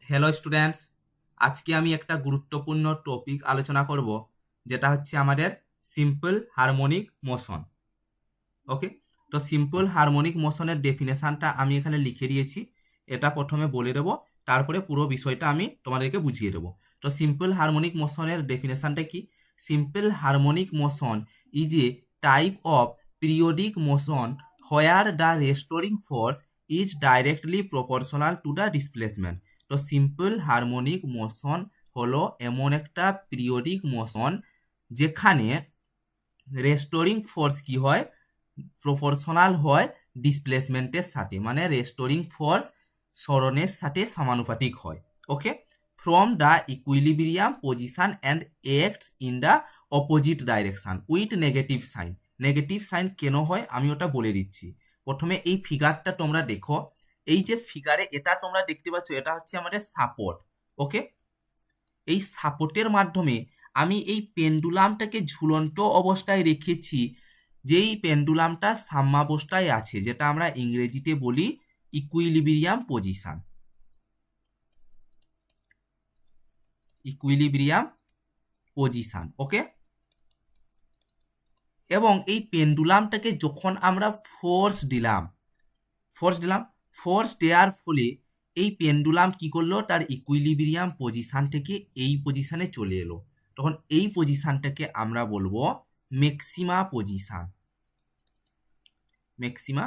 Hello students, আজকে আমি একটা গুরুত্বপূর্ণ টপিক আলোচনা করব, যেটা হচ্ছে আমাদের সিম্পল হারমোনিক মোশন। ওকে, তো সিম্পল হারমোনিক মোশনের ডেফিনেশনটা আমি এখানে লিখে দিয়েছি। এটা প্রথমে বলে দেবো, তারপরে পুরো বিষয়টা আমি তোমাদেরকে বুঝিয়ে দেবো। তো সিম্পল হারমোনিক মোশনের ডেফিনেশনটা কি? Simple harmonic motion is a type of periodic motion where the restoring force is directly proportional to the displacement. তো সিম্পল হারমোনিক মোশন হলো এমন একটা পিরিয়ডিক মোশন যেখানে রেস্টোরিং ফোর্স কি হয়, প্রপোর্শনাল হয় ডিসপ্লেসমেন্টের সাথে, মানে রেস্টোরিং ফোর্স সরণের সাথে সমানুপাতিক হয়। Okay, from the equilibrium position and acts in the opposite direction with negative sign. Negative sign কেন হয় আমি ওটা বলে দিচ্ছি। প্রথমে এই ফিগারটা তোমরা দেখো, এই যে ফিগারে এটা তোমরা দেখতে পাচ্ছ, এটা হচ্ছে আমাদের সাপোর্ট। ওকে, এই সাপোর্টের মাধ্যমে আমি এই পেন্ডুলামটাকে ঝুলন্ত অবস্থায় রেখেছি, যেই পেন্ডুলামটা সাম্যাবস্থায় আছে, যেটা আমরা ইংরেজিতে বলি equilibrium position. Equilibrium position. Okay, এবং এই পেন্ডুলামটাকে যখন আমরা ফোর্স দিলাম, ফোর্স দেওয়ার ফলে এই পেন্ডুলাম কি করলো, তার ইকুইলিব্রিয়াম পজিশন থেকে এই পজিশনে চলে এলো। তখন এই পজিশনটাকে আমরা বলবো ম্যাক্সিমা পজিশন। Maxima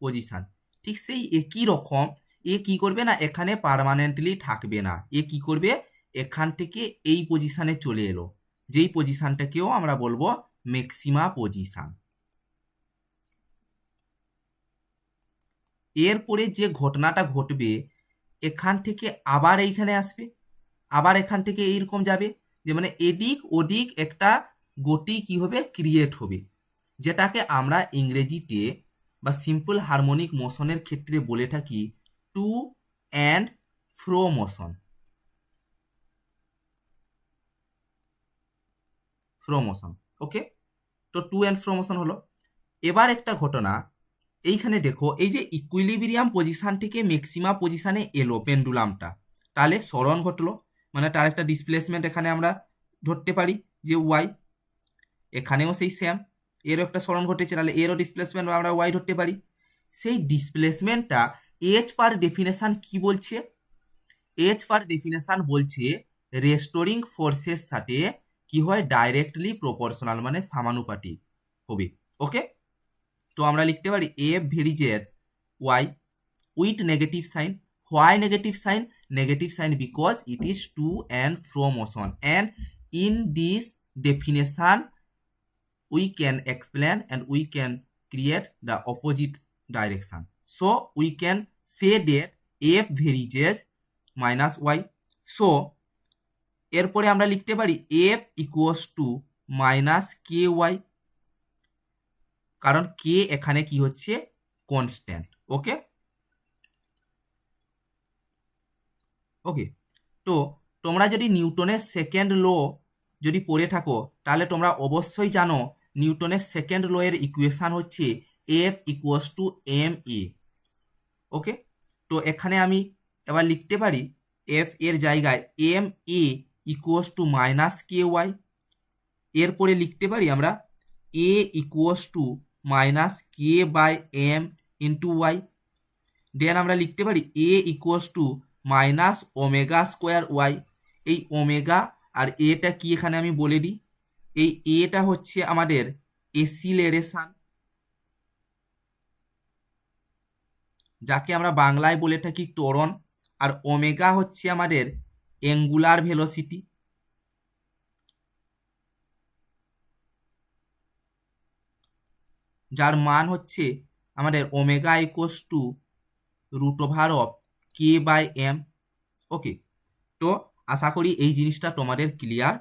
position. ঠিক সেই একই রকম এ কি করবে না, এখানে পার্মানেন্টলি থাকবে না, এ কি করবে, এখান থেকে এই পজিশনে চলে এলো, যেই পজিশনটাকেও আমরা বলবো ম্যাক্সিমা পজিশন। এরপরে যে ঘটনাটা ঘটবে, এখান থেকে আবার এইখানে আসবে, আবার এখান থেকে এইরকম যাবে, যে মানে এদিক ওদিক একটা গতি কি হবে, ক্রিয়েট হবে, যেটাকে আমরা ইংরেজিতে বা সিম্পল হারমোনিক মোশনের ক্ষেত্রে বলে থাকি to and fro motion. Fro motion. Okay, তো টু অ্যান্ড ফ্রো মোশন হলো। এবার একটা ঘটনা, এইখানে দেখো, এই যে ইকুইলিব্রিয়াম পজিশন থেকে ম্যাক্সিমা পজিশনে এলো পেন্ডুলামটা, তাহলে সরণ ঘটলো, মানে তার একটা ডিসপ্লেসমেন্ট এখানে আমরা ধরতে পারি যে ওয়াই। এখানেও সেই সেম, এরও একটা সরণ ঘটেছে, তাহলে এরও ডিসপ্লেসমেন্ট আমরা ওয়াই ধরতে পারি। সেই ডিসপ্লেসমেন্টটা এইচ পার ডেফিনেশন কি বলছে? এইচ পার ডেফিনেশন বলছে রেস্টোরিং ফোর্সের সাথে কি হয়, ডাইরেক্টলি প্রপোর্শনাল, মানে সমানুপাতিক হবে। ওকে, তো আমরা লিখতে পারি F varies as Y with negative sign. Why negative sign? Negative sign because it is to and fro motion, and in this definition we can explain and we can create the opposite direction. So we can say that f varies minus y. So এরপরে আমরা লিখতে পারি f equals to minus ky, কারণ k এখানে কি হচ্ছে, constant. ওকে, ওকে, তো তোমরা যদি নিউটনের সেকেন্ড ল যদি পড়ে থাকো, তাহলে তোমরা অবশ্যই জানো নিউটনের সেকেন্ড ল এর ইকুয়েশন হচ্ছে F equals to M A. Okay, তো এখানে আমি এবার লিখতে পারি এফ এর জায়গায় M A equals to minus K Y. এরপরে লিখতে পারি আমরা A equals to minus K by M into Y. Then আমরা লিখতে পারি A equals to minus omega square Y. এই ওমেগা আর এটা কি এখানে আমি বলে দিই, এই এটা হচ্ছে আমাদের এসিলারেশন, যাকে আমরা বাংলায় বলে থাকি ত্বরণ, আর ওমেগা হচ্ছে আমাদের অ্যাঙ্গুলার ভেলোসিটি। যার মান হচ্ছে আমাদের omega equals to root over of K by M. Okay, তো আশা করি এই জিনিসটা তোমাদের ক্লিয়ার